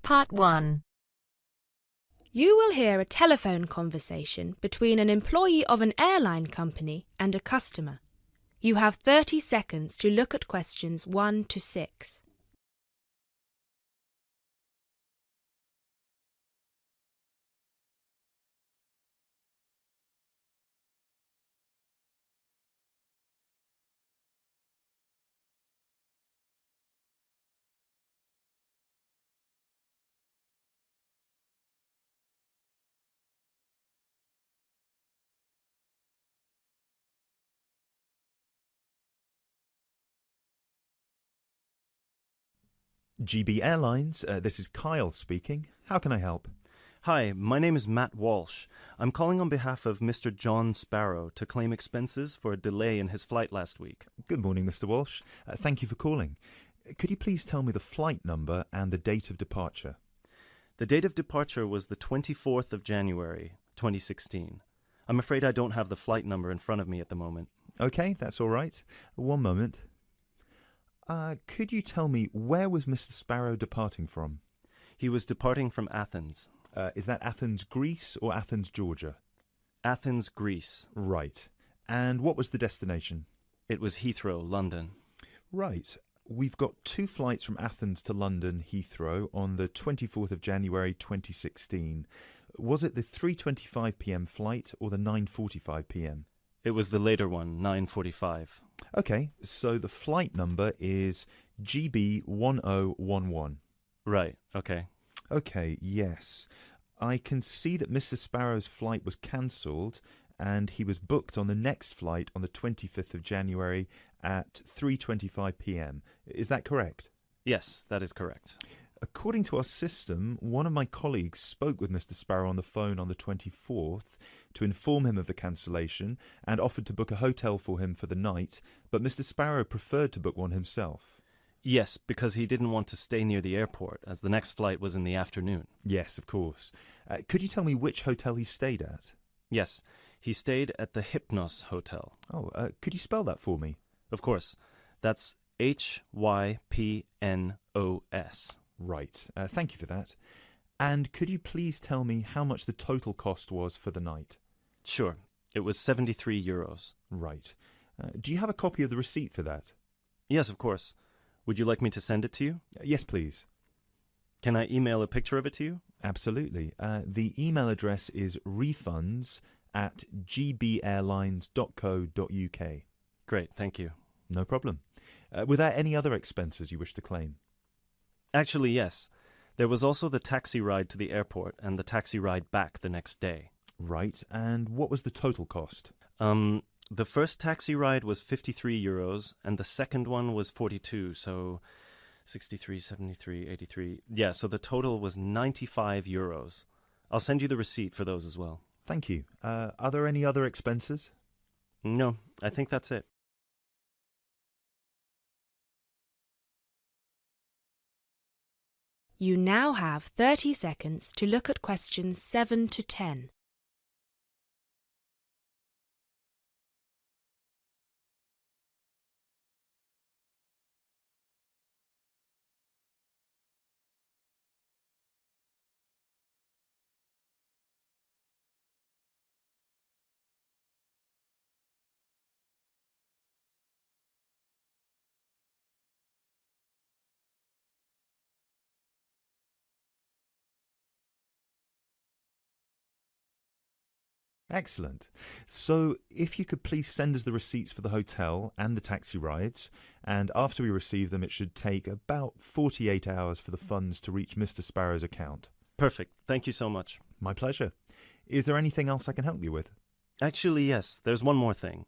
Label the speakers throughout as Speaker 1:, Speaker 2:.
Speaker 1: Part 1.
Speaker 2: You will hear a telephone conversation between an employee of an airline company and a customer. You have 30 seconds to look at questions 1 to 6.
Speaker 3: GB Airlines, this is Kyle speaking. How can I help?
Speaker 4: Hi, my name is Matt Walsh. I'm calling on behalf of Mr. John Sparrow to claim expenses for a delay in his flight last week.
Speaker 3: Good morning, Mr. Walsh. Thank you for calling. Could you please tell me the flight number and the date of departure?
Speaker 4: The date of departure was the 24th of January, 2016. I'm afraid I don't have the flight number in front of me at the moment.
Speaker 3: Okay, that's all right. One moment. Could you tell me where was Mr. Sparrow departing from?
Speaker 4: He was departing from Athens.
Speaker 3: Is that Athens, Greece, or Athens, Georgia?
Speaker 4: Athens, Greece.
Speaker 3: Right. And what was the destination?
Speaker 4: It was Heathrow, London.
Speaker 3: Right. We've got 2 flights from Athens to London, Heathrow, on the 24th of January 2016. Was it the 3:25 p.m. flight or the 9:45 p.m.?
Speaker 4: It was the later one, 9:45.
Speaker 3: Okay, so the flight number is GB1011.
Speaker 4: Right, okay.
Speaker 3: Okay, yes. I can see that Mr. Sparrow's flight was cancelled and he was booked on the next flight on the 25th of January at 3:25 p.m. Is that correct?
Speaker 4: Yes, that is correct.
Speaker 3: According to our system, one of my colleagues spoke with Mr. Sparrow on the phone on the 24th to inform him of the cancellation and offered to book a hotel for him for the night, but Mr. Sparrow preferred to book one himself.
Speaker 4: Yes, because he didn't want to stay near the airport, as the next flight was in the afternoon.
Speaker 3: Yes, of course. Could you tell me which hotel he stayed at?
Speaker 4: Yes, he stayed at the Hypnos Hotel.
Speaker 3: Oh, could you spell that for me?
Speaker 4: Of course. That's Hypnos.
Speaker 3: Right. Thank you for that. And could you please tell me how much the total cost was for the night?
Speaker 4: Sure. It was €73.
Speaker 3: Right. Do you have a copy of the receipt for that?
Speaker 4: Yes, of course. Would you like me to send it to you?
Speaker 3: Yes, please.
Speaker 4: Can I email a picture of it to you?
Speaker 3: Absolutely. The email address is refunds@gbairlines.co.uk.
Speaker 4: Great, thank you.
Speaker 3: No problem. Were there any other expenses you wish to claim?
Speaker 4: Actually, yes. There was also the taxi ride to the airport and the taxi ride back the next day.
Speaker 3: Right. And what was the total cost?
Speaker 4: The first taxi ride was €53 and the second one was 42, so 63, 73, 83. Yeah, so the total was €95. I'll send you the receipt for those as well.
Speaker 3: Thank you. Are there any other expenses?
Speaker 4: No, I think that's it.
Speaker 2: You now have 30 seconds to look at questions 7 to 10.
Speaker 3: Excellent. So if you could please send us the receipts for the hotel and the taxi rides, and after we receive them it should take about 48 hours for the funds to reach Mr. Sparrow's account.
Speaker 4: Perfect. Thank you so much.
Speaker 3: My pleasure. Is there anything else I can help you with?
Speaker 4: Actually, yes. There's one more thing.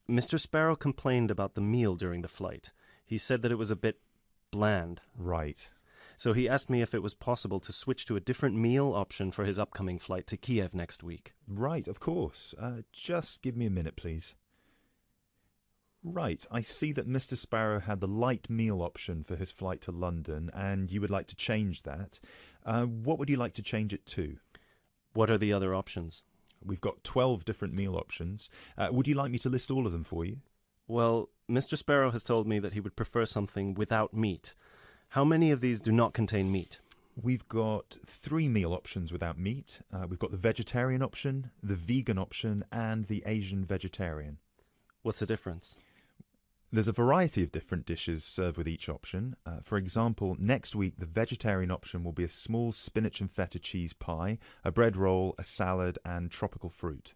Speaker 4: Mr. Sparrow complained about the meal during the flight. He said that it was a bit bland.
Speaker 3: Right.
Speaker 4: So he asked me if it was possible to switch to a different meal option for his upcoming flight to Kiev next week.
Speaker 3: Right, of course. Just give me a minute, please. Right, I see that Mr. Sparrow had the light meal option for his flight to London, and you would like to change that. What would you like to change it to?
Speaker 4: What are the other options?
Speaker 3: We've got 12 different meal options. Would you like me to list all of them for you?
Speaker 4: Well, Mr. Sparrow has told me that he would prefer something without meat. How many of these do not contain meat?
Speaker 3: We've got 3 meal options without meat. We've got the vegetarian option, the vegan option, and the Asian vegetarian.
Speaker 4: What's the difference?
Speaker 3: There's a variety of different dishes served with each option. For example, next week the vegetarian option will be a small spinach and feta cheese pie, a bread roll, a salad, and tropical fruit.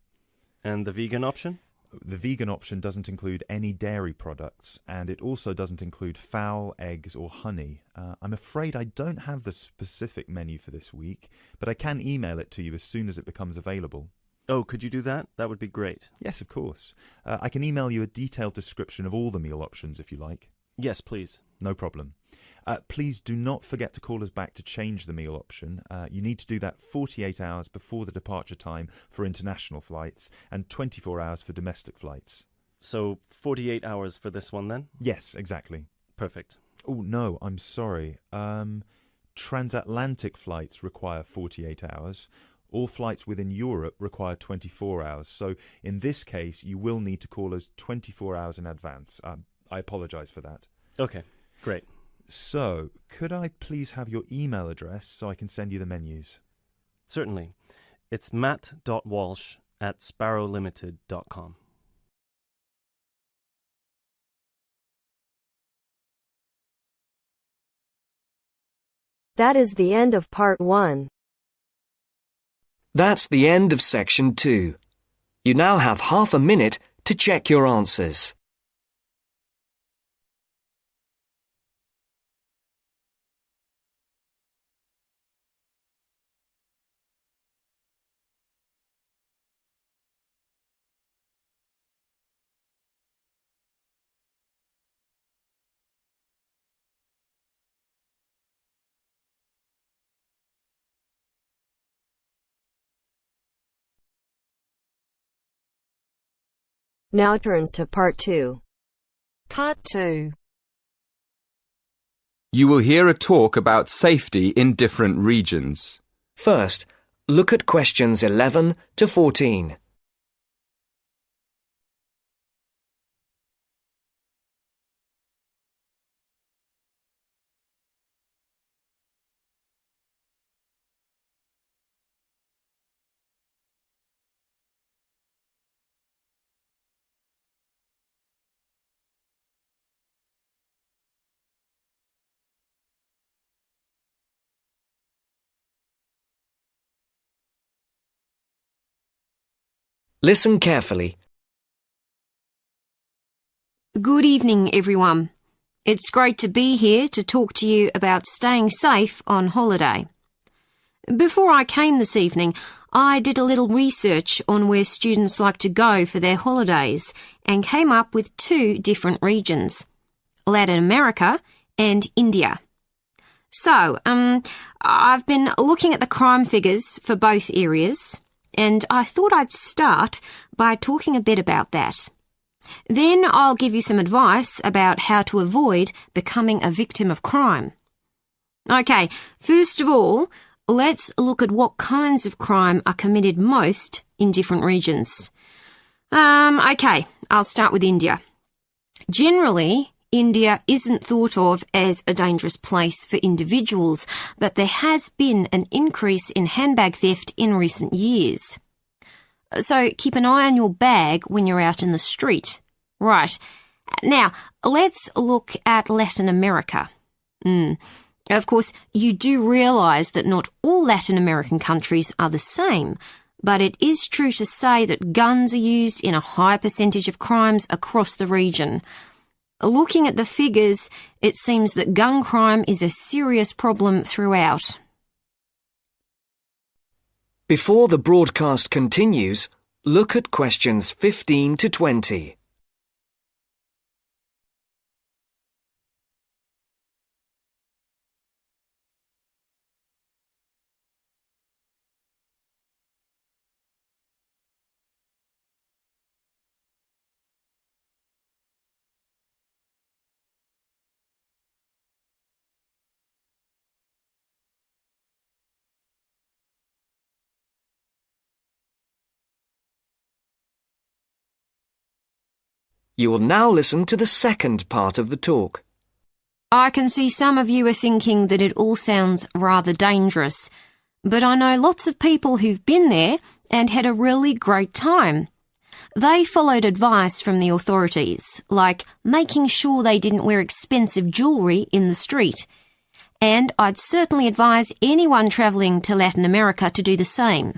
Speaker 4: And the vegan option?
Speaker 3: The vegan option doesn't include any dairy products, and it also doesn't include fowl, eggs, or honey. I'm afraid I don't have the specific menu for this week, but I can email it to you as soon as it becomes available.
Speaker 4: Oh, could you do that? That would be great.
Speaker 3: Yes, of course. I can email you a detailed description of all the meal options if you like.
Speaker 4: Yes, please.
Speaker 3: No problem. Please do not forget to call us back to change the meal option. You need to do that 48 hours before the departure time for international flights and 24 hours for domestic flights.
Speaker 4: So 48 hours for this one then?
Speaker 3: Yes, exactly.
Speaker 4: Perfect.
Speaker 3: Oh, no, I'm sorry. Transatlantic flights require 48 hours. All flights within Europe require 24 hours. So in this case, you will need to call us 24 hours in advance. I apologise for that.
Speaker 4: Okay, great.
Speaker 3: So, could I please have your email address so I can send you the menus?
Speaker 4: Certainly. It's matt.walsh@sparrowlimited.com.
Speaker 1: That is the end of part 1.
Speaker 5: That's the end of section 2. You now have half a minute to check your answers.
Speaker 1: Now turns to part 2. Part 2.
Speaker 6: You will hear a talk about safety in different regions.
Speaker 5: First, look at questions 11 to 14. Listen carefully.
Speaker 7: Good evening, everyone. It's great to be here to talk to you about staying safe on holiday. Before I came this evening, I did a little research on where students like to go for their holidays and came up with 2 different regions, Latin America and India. So, I've been looking at the crime figures for both areas, and I thought I'd start by talking a bit about that. Then I'll give you some advice about how to avoid becoming a victim of crime. Okay, first of all, let's look at what kinds of crime are committed most in different regions. Okay, I'll start with India. Generally, India isn't thought of as a dangerous place for individuals, but there has been an increase in handbag theft in recent years. So keep an eye on your bag when you're out in the street. Right. Now, let's look at Latin America. Of course, you do realise that not all Latin American countries are the same, but it is true to say that guns are used in a high percentage of crimes across the region. Looking at the figures, it seems that gun crime is a serious problem throughout.
Speaker 5: Before the broadcast continues, look at questions 15 to 20. You will now listen to the second part of the talk.
Speaker 7: I can see some of you are thinking that it all sounds rather dangerous, but I know lots of people who've been there and had a really great time. They followed advice from the authorities, like making sure they didn't wear expensive jewellery in the street. And I'd certainly advise anyone travelling to Latin America to do the same.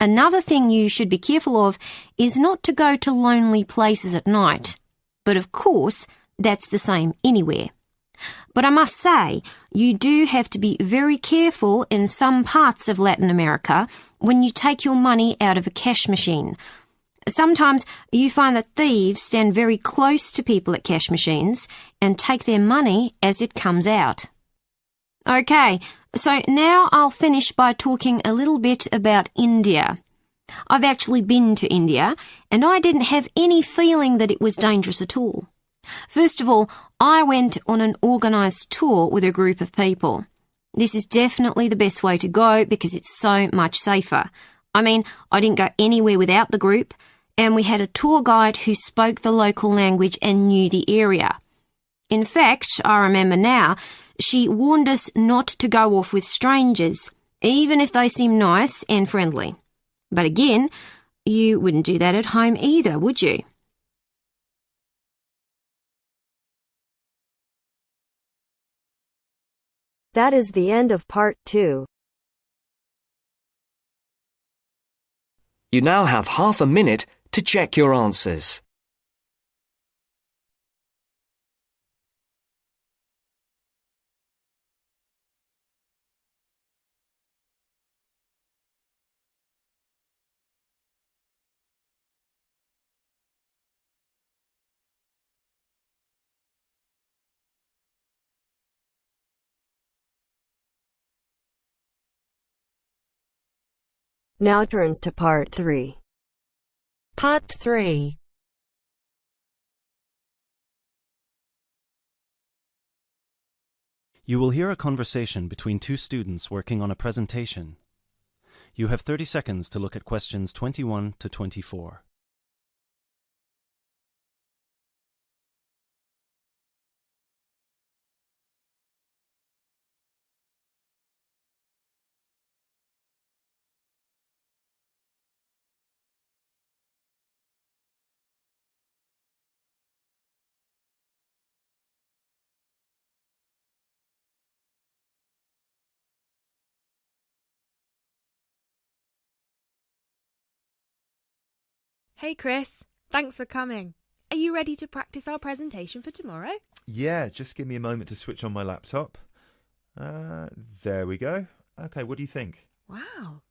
Speaker 7: Another thing you should be careful of is not to go to lonely places at night. But of course, that's the same anywhere. But I must say, you do have to be very careful in some parts of Latin America when you take your money out of a cash machine. Sometimes you find that thieves stand very close to people at cash machines and take their money as it comes out. Okay, so now I'll finish by talking a little bit about India. I've actually been to India, and I didn't have any feeling that it was dangerous at all. First of all, I went on an organised tour with a group of people. This is definitely the best way to go because it's so much safer. I mean, I didn't go anywhere without the group, and we had a tour guide who spoke the local language and knew the area. In fact, I remember now, she warned us not to go off with strangers, even if they seem nice and friendly. But again, you wouldn't do that at home either, would you?
Speaker 1: That is the end of part 2.
Speaker 5: You now have half a minute to check your answers.
Speaker 1: Now turns to part 3. Part 3.
Speaker 4: You will hear a conversation between two students working on a presentation. You have 30 seconds to look at questions 21 to 24.
Speaker 2: Hey Chris, thanks for coming. Are you ready to practice our presentation for tomorrow?
Speaker 3: Yeah, just give me a moment to switch on my laptop. There we go. Okay, what do you think?
Speaker 2: Wow,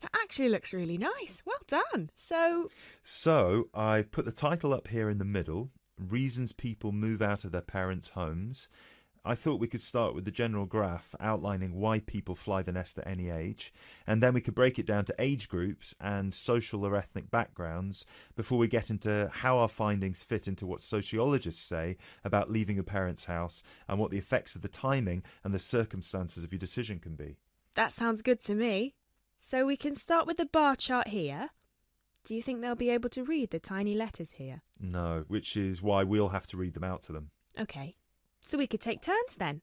Speaker 2: that actually looks really nice. Well done. So
Speaker 3: I've put the title up here in the middle, Reasons People Move Out of Their Parents' Homes. I thought we could start with the general graph outlining why people fly the nest at any age, and then we could break it down to age groups and social or ethnic backgrounds before we get into how our findings fit into what sociologists say about leaving a parent's house and what the effects of the timing and the circumstances of your decision can be.
Speaker 2: that sounds good to me. So we can start with the bar chart here. Do you think they'll be able to read the tiny letters here?
Speaker 3: No, which is why we'll have to read them out to them.
Speaker 2: Okay, so we could take turns then.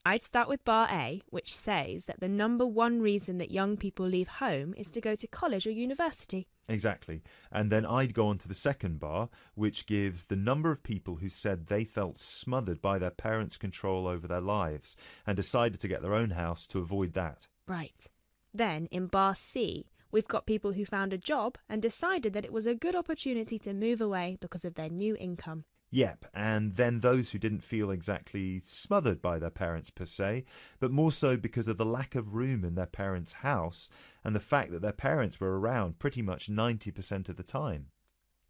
Speaker 2: I'd start with bar A, which says that the number one reason that young people leave home is to go to college or university.
Speaker 3: Exactly. And then I'd go on to the second bar, which gives the number of people who said they felt smothered by their parents' control over their lives and decided to get their own house to avoid that.
Speaker 2: Right. Then in bar C, we've got people who found a job and decided that it was a good opportunity to move away because of their new income.
Speaker 3: Yep, and then those who didn't feel exactly smothered by their parents per se, but more so because of the lack of room in their parents' house and the fact that their parents were around pretty much 90% of the time.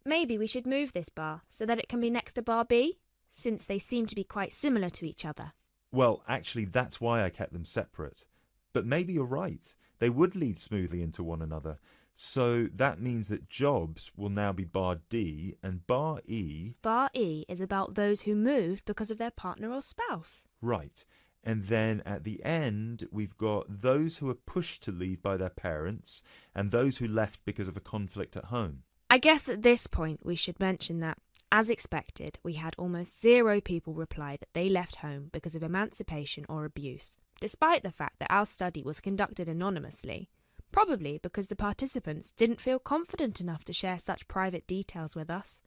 Speaker 2: Maybe we should move this bar so that it can be next to bar B, since they seem to be quite similar to each other.
Speaker 3: Well, actually, that's why I kept them separate. But maybe you're right. They would lead smoothly into one another. So that means that jobs will now be bar D and bar E.
Speaker 2: Bar E is about those who moved because of their partner or spouse.
Speaker 3: Right. And then at the end, we've got those who are pushed to leave by their parents and those who left because of a conflict at home.
Speaker 2: I guess at this point we should mention that As expected, we had almost 0 people reply that they left home because of emancipation or abuse, despite the fact that our study was conducted anonymously, probably because the participants didn't feel confident enough to share such private details with us,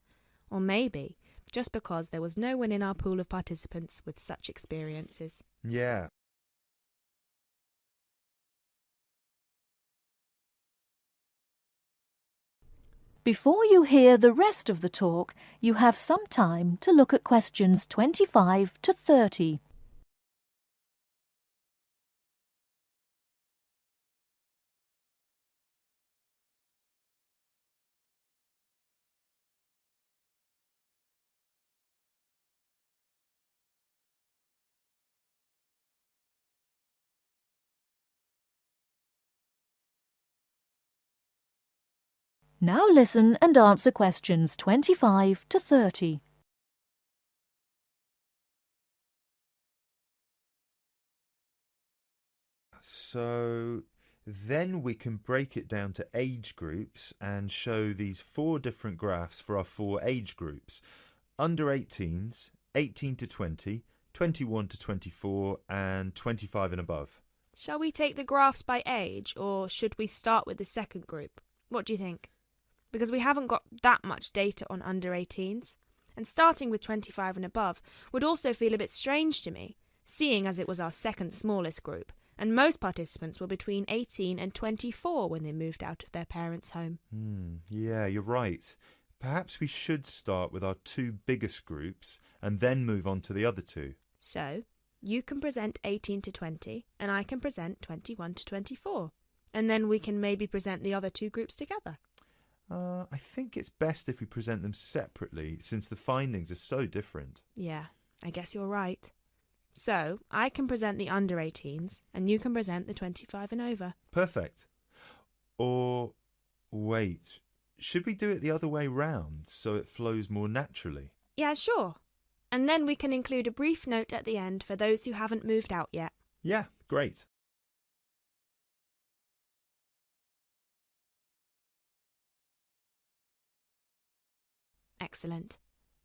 Speaker 2: or maybe just because there was no one in our pool of participants with such experiences.
Speaker 3: Yeah.
Speaker 8: Before you hear the rest of the talk, you have some time to look at questions 25 to 30. Now listen and answer questions 25 to 30.
Speaker 3: So then we can break it down to age groups and show these 4 different graphs for our 4 age groups. Under 18s, 18 to 20, 21 to 24 and 25 and above.
Speaker 2: Shall we take the graphs by age, or should we start with the second group? What do you think? Because we haven't got that much data on under 18s, and starting with 25 and above would also feel a bit strange to me, seeing as it was our second smallest group, and most participants were between 18 and 24 when they moved out of their parents' home.
Speaker 3: Yeah, you're right. Perhaps we should start with our 2 biggest groups and then move on to the other 2.
Speaker 2: So, you can present 18 to 20, and I can present 21 to 24, and then we can maybe present the other 2 groups together.
Speaker 3: I think it's best if we present them separately, since the findings are so different.
Speaker 2: Yeah, I guess you're right. So, I can present the under 18s, and you can present the 25 and over.
Speaker 3: Perfect. Or, wait, should we do it the other way round, so it flows more naturally?
Speaker 2: Yeah, sure. And then we can include a brief note at the end for those who haven't moved out yet.
Speaker 3: Yeah, great.
Speaker 2: Excellent.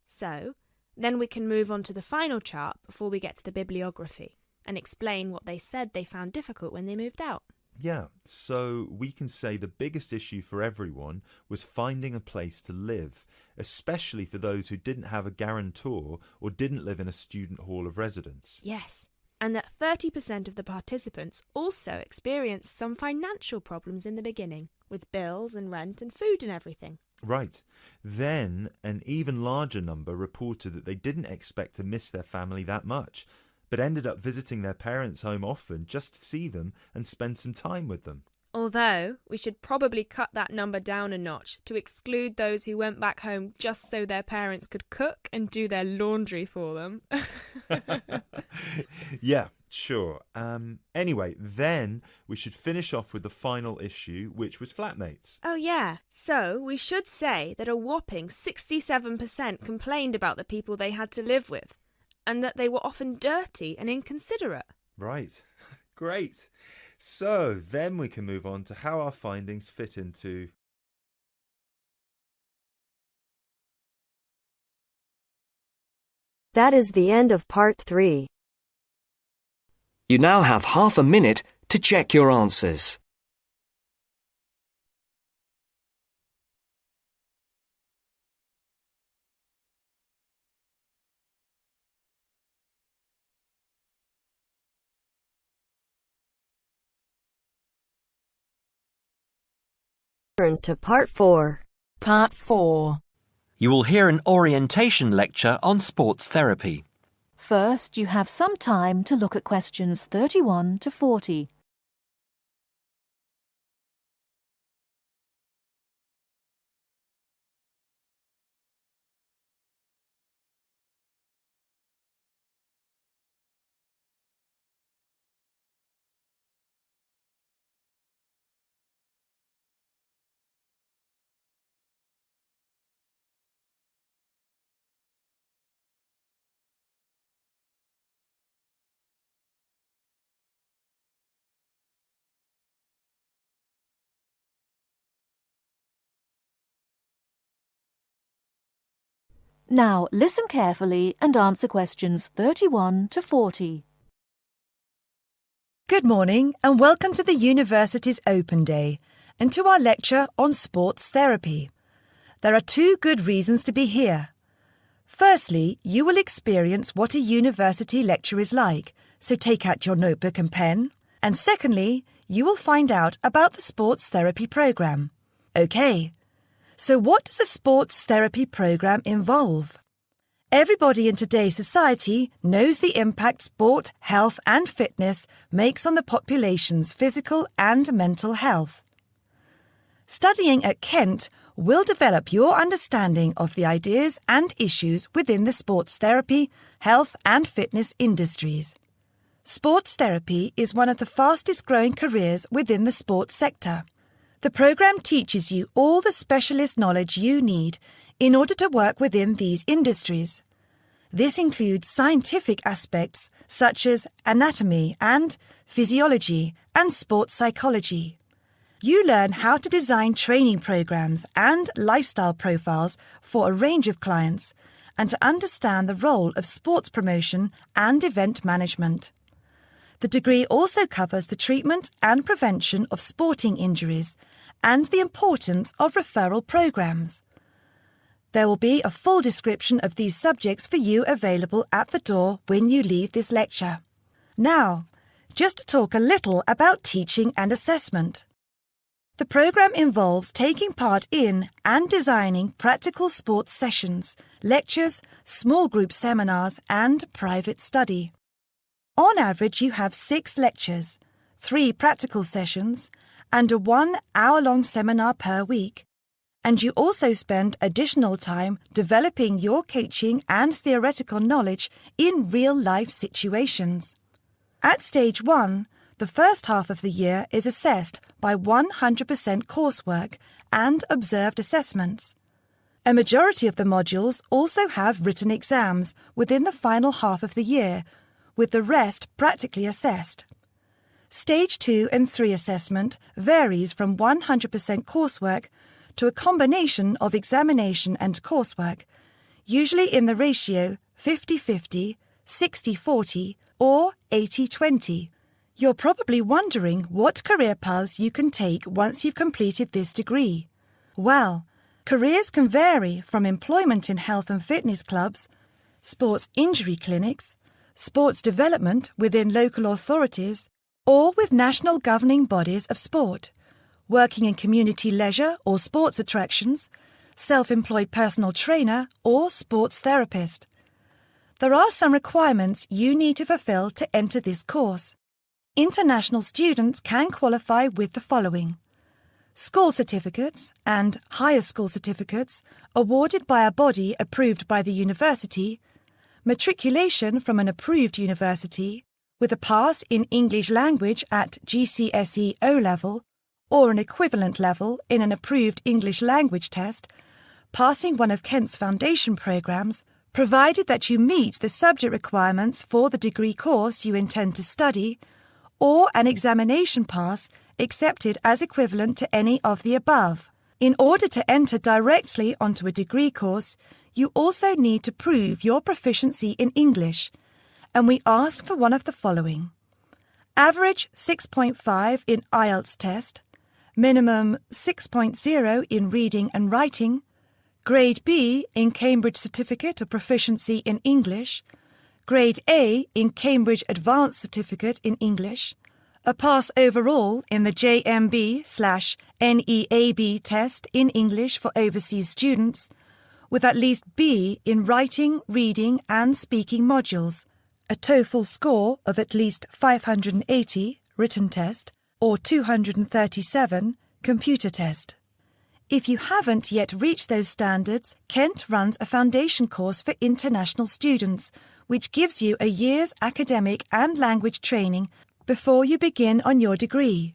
Speaker 2: So, then we can move on to the final chart before we get to the bibliography and explain what they said they found difficult when they moved out.
Speaker 3: Yeah, so we can say the biggest issue for everyone was finding a place to live, especially for those who didn't have a guarantor or didn't live in a student hall of residence.
Speaker 2: Yes, and that 30% of the participants also experienced some financial problems in the beginning, with bills and rent and food and everything.
Speaker 3: Right. Then an even larger number reported that they didn't expect to miss their family that much, but ended up visiting their parents' home often just to see them and spend some time with them.
Speaker 2: Although, we should probably cut that number down a notch to exclude those who went back home just so their parents could cook and do their laundry for them.
Speaker 3: Yeah, sure. Anyway, then we should finish off with the final issue, which was flatmates.
Speaker 2: Oh yeah, so we should say that a whopping 67% complained about the people they had to live with, and that they were often dirty and inconsiderate.
Speaker 3: Right. Great. So then we can move on to how our findings fit into...
Speaker 1: That is the end of part 3.
Speaker 5: You now have half a minute to check your answers.
Speaker 1: Turns to part 4.
Speaker 8: Part 4.
Speaker 9: You will hear an orientation lecture on sports therapy.
Speaker 8: First, you have some time to look at questions 31 to 40. Now listen carefully and answer questions 31 to 40.
Speaker 10: Good morning and welcome to the University's Open Day and to our lecture on sports therapy. There are two good reasons to be here. Firstly, you will experience what a university lecture is like, so take out your notebook and pen. And secondly, you will find out about the sports therapy programme. OK, so what does a sports therapy programme involve? Everybody in today's society knows the impact sport, health and fitness makes on the population's physical and mental health. Studying at Kent will develop your understanding of the ideas and issues within the sports therapy, health and fitness industries. Sports therapy is one of the fastest growing careers within the sports sector. The programme teaches you all the specialist knowledge you need in order to work within these industries. This includes scientific aspects such as anatomy and physiology and sports psychology. You learn how to design training programs and lifestyle profiles for a range of clients and to understand the role of sports promotion and event management. The degree also covers the treatment and prevention of sporting injuries and the importance of referral programs. There will be a full description of these subjects for you available at the door when you leave this lecture. Now, just to talk a little about teaching and assessment. The programme involves taking part in and designing practical sports sessions, lectures, small group seminars and private study. On average, you have 6 lectures, 3 practical sessions and a 1-hour-long seminar per week. And you also spend additional time developing your coaching and theoretical knowledge in real-life situations. At Stage 1, the first half of the year is assessed by 100% coursework and observed assessments. A majority of the modules also have written exams within the final half of the year, with the rest practically assessed. Stage 2 and 3 assessment varies from 100% coursework to a combination of examination and coursework, usually in the ratio 50-50, 60-40 or 80-20. You're probably wondering what career paths you can take once you've completed this degree. Well, careers can vary from employment in health and fitness clubs, sports injury clinics, sports development within local authorities, or with national governing bodies of sport, working in community leisure or sports attractions, self-employed personal trainer or sports therapist. There are some requirements you need to fulfill to enter this course. International students can qualify with the following: school certificates and higher school certificates awarded by a body approved by the university, matriculation from an approved university, with a pass in English language at GCSE O-level or an equivalent level in an approved English language test, passing one of Kent's foundation programmes, provided that you meet the subject requirements for the degree course you intend to study, or an examination pass accepted as equivalent to any of the above. In order to enter directly onto a degree course, you also need to prove your proficiency in English, and we ask for one of the following: average 6.5 in IELTS test, minimum 6.0 in reading and writing, Grade B in Cambridge Certificate of Proficiency in English, Grade A in Cambridge Advanced Certificate in English, a pass overall in the JMB/NEAB test in English for overseas students, with at least B in writing, reading and speaking modules, a TOEFL score of at least 580 written test or 237 computer test. If you haven't yet reached those standards, Kent runs a foundation course for international students, which gives you a year's academic and language training before you begin on your degree.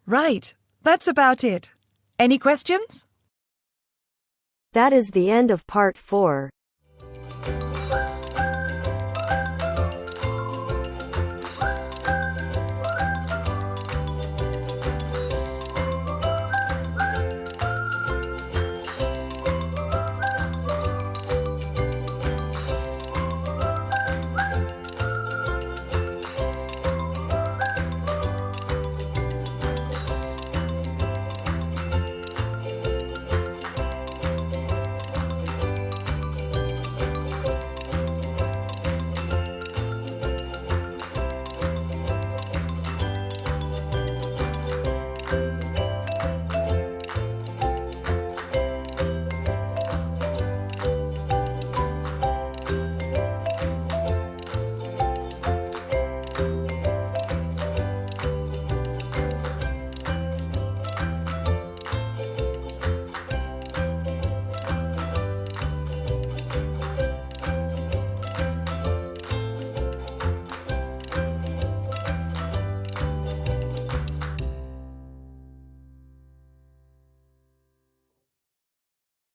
Speaker 10: Right, that's about it. Any questions?
Speaker 1: That is the end of part 4.